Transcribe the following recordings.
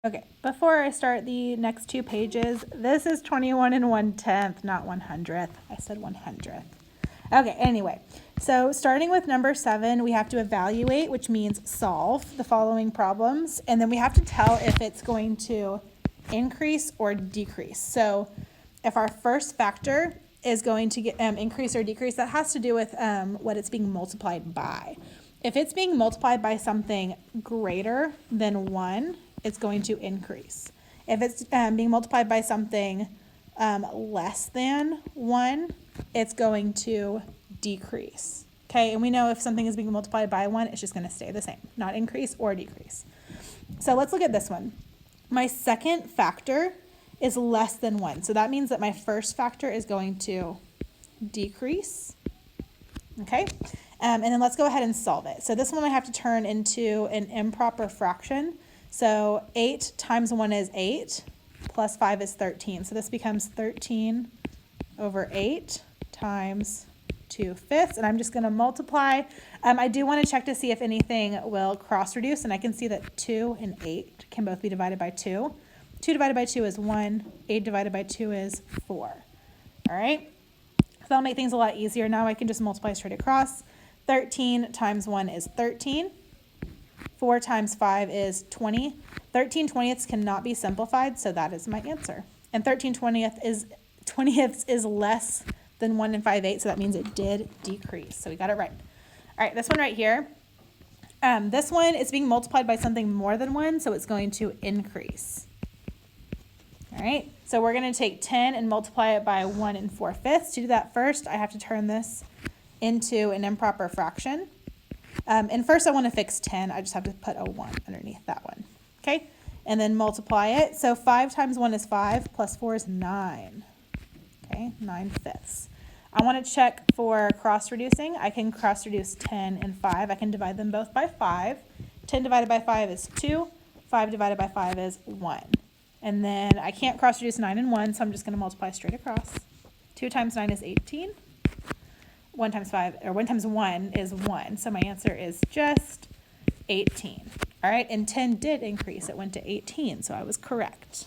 Okay, before I start the next two pages, this is 21 and 1/10, not 100th. I said 100th. Okay, anyway, so starting with number 7, we have to evaluate, which means solve the following problems, and then we have to tell if it's going to increase or decrease. So if our first factor is going to get increase or decrease, that has to do with what it's being multiplied by. If it's being multiplied by something greater than 1, it's going to increase. If it's being multiplied by something less than 1, it's going to decrease. Okay, and we know if something is being multiplied by 1, it's just going to stay the same, not increase or decrease. So let's look at this one. My second factor is less than 1. So that means that my first factor is going to decrease. Okay, and then let's go ahead and solve it. So this one I have to turn into an improper fraction. So 8 times 1 is 8, plus 5 is 13. So this becomes 13 over 8 times 2/5, and I'm just going to multiply. I do want to check to see if anything will cross reduce, and I can see that 2 and 8 can both be divided by 2. 2 divided by 2 is 1. 8 divided by 2 is 4. All right, so that'll make things a lot easier. Now I can just multiply straight across. 13 times 1 is 13. 4 times 5 is 20. 13 twentieths cannot be simplified, so that is my answer. And 13 twentieths is less than 1 5/8, so that means it did decrease. So we got it right. All right, this one right here. This one is being multiplied by something more than 1, so it's going to increase. All right, so we're going to take 10 and multiply it by 1 4/5. To do that first, I have to turn this into an improper fraction. And first I want to fix 10. I just have to put a 1 underneath that one. Okay, and then multiply it. So 5 times 1 is 5, plus 4 is 9. Okay, 9/5. I want to check for cross reducing. I can cross reduce 10 and 5. I can divide them both by 5. 10 divided by 5 is 2. 5 divided by 5 is 1. And then I can't cross reduce 9 and 1, so I'm just going to multiply straight across. 2 times 9 is 18. 1 times 1 is 1, so my answer is just 18. All right, and 10 did increase. It went to 18, so I was correct.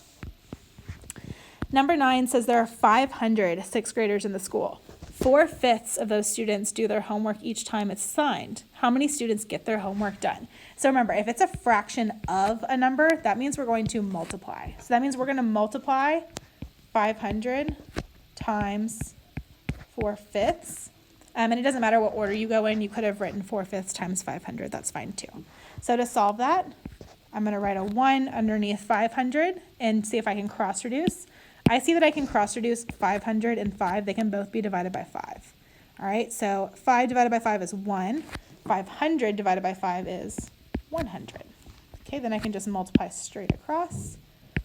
Number 9 says there are 500 sixth graders in the school. 4/5 of those students do their homework each time it's assigned. How many students get their homework done? So remember, if it's a fraction of a number, that means we're going to multiply. So that means we're going to multiply 500 times 4/5. And it doesn't matter what order you go in. You could have written 4/5 times 500. That's fine too. So to solve that, I'm going to write a 1 underneath 500 and see if I can cross reduce. I see that I can cross reduce 500 and 5. They can both be divided by 5. All right, so 5 divided by 5 is 1. 500 divided by 5 is 100. Okay, then I can just multiply straight across.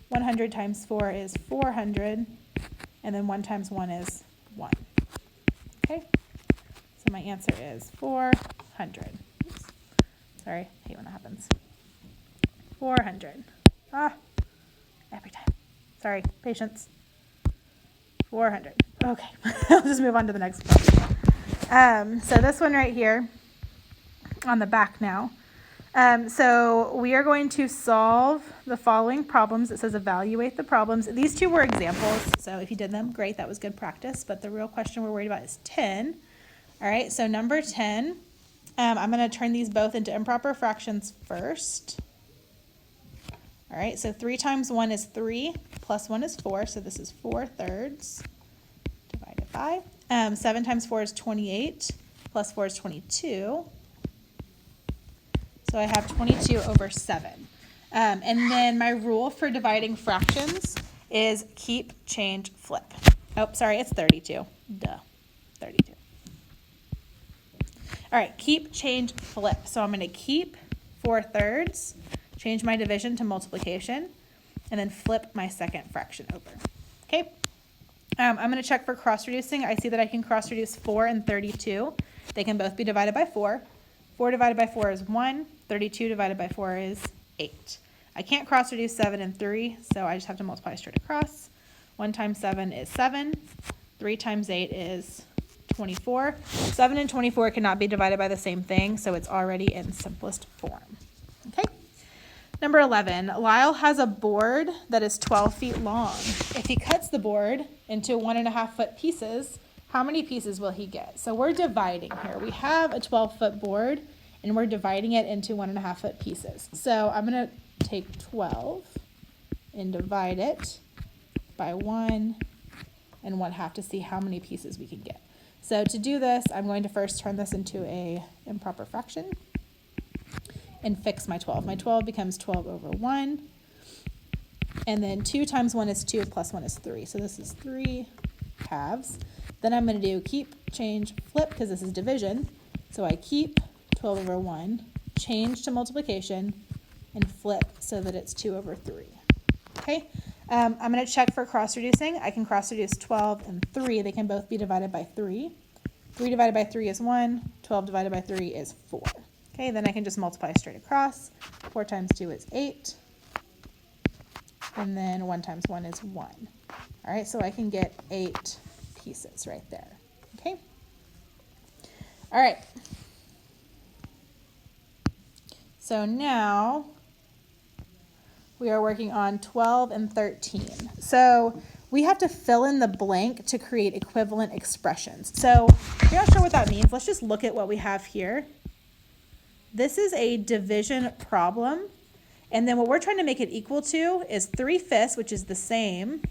100 times 4 is 400, and then 1 times 1 is 1. Okay, so my answer is 400. Oops. Sorry, I hate when that happens. 400. Every time. Sorry, patience. 400. Okay, I'll just move on to the next one. So this one right here on the back now. So we are going to solve the following problems. It says evaluate the problems. These two were examples, so if you did them, great, that was good practice. But the real question we're worried about is 10. All right, so number 10, I'm going to turn these both into improper fractions first. All right, so 3 times 1 is 3, plus 1 is 4, so this is 4/3 divided by. 7 times 4 is 28, plus 4 is 22. So I have 22 over 7. And then my rule for dividing fractions is keep, change, flip. Oh, sorry, it's 32. Duh, 32. All right, keep, change, flip. So I'm going to keep 4/3, change my division to multiplication, and then flip my second fraction over. Okay, I'm going to check for cross reducing. I see that I can cross reduce 4 and 32. They can both be divided by 4. 4 divided by 4 is 1. 32 divided by 4 is 8. I can't cross reduce 7 and 3, so I just have to multiply straight across. 1 times 7 is 7. 3 times 8 is 24. 7 and 24 cannot be divided by the same thing, so it's already in simplest form. Okay. Number 11, Lyle has a board that is 12 feet long. If he cuts the board into 1.5 foot pieces, how many pieces will he get? So we're dividing here. We have a 12-foot board and we're dividing it into 1.5 foot pieces. So I'm going to take 12 and divide it by 1 and 1/2 to see how many pieces we can get. So to do this, I'm going to first turn this into a improper fraction and fix my 12. My 12 becomes 12 over 1. And then 2 times 1 is 2 plus 1 is 3. So this is 3 halves. Then I'm going to do keep, change, flip, because this is division. So I keep 12 over 1, change to multiplication, and flip so that it's 2 over 3. Okay, I'm going to check for cross reducing. I can cross reduce 12 and 3. They can both be divided by 3. 3 divided by 3 is 1. 12 divided by 3 is 4. Okay, then I can just multiply straight across. 4 times 2 is 8. And then 1 times 1 is 1. All right, so I can get 8 pieces right there. Okay. All right. So now we are working on 12 and 13. So we have to fill in the blank to create equivalent expressions. So if you're not sure what that means, let's just look at what we have here. This is a division problem. And then what we're trying to make it equal to is 3/5, which is the same,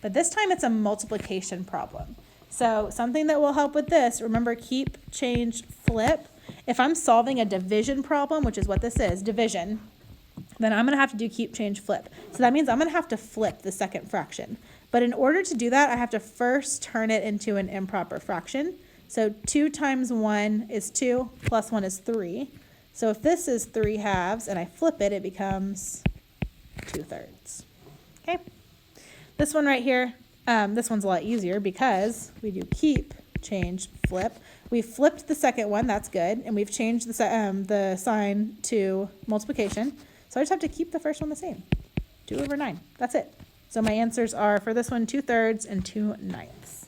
but this time it's a multiplication problem. So something that will help with this, remember, keep, change, flip. If I'm solving a division problem, which is what this is, division, then I'm going to have to do keep, change, flip. So that means I'm going to have to flip the second fraction. But in order to do that, I have to first turn it into an improper fraction. So 2 times 1 is 2, plus 1 is 3. So if this is 3 halves and I flip it, it becomes 2/3. Okay. This one right here, this one's a lot easier because we do keep, change, flip. We flipped the second one, that's good, and we've changed the sign to multiplication. So I just have to keep the first one the same. 2 over 9, that's it. So my answers are for this one 2/3 and 2/9.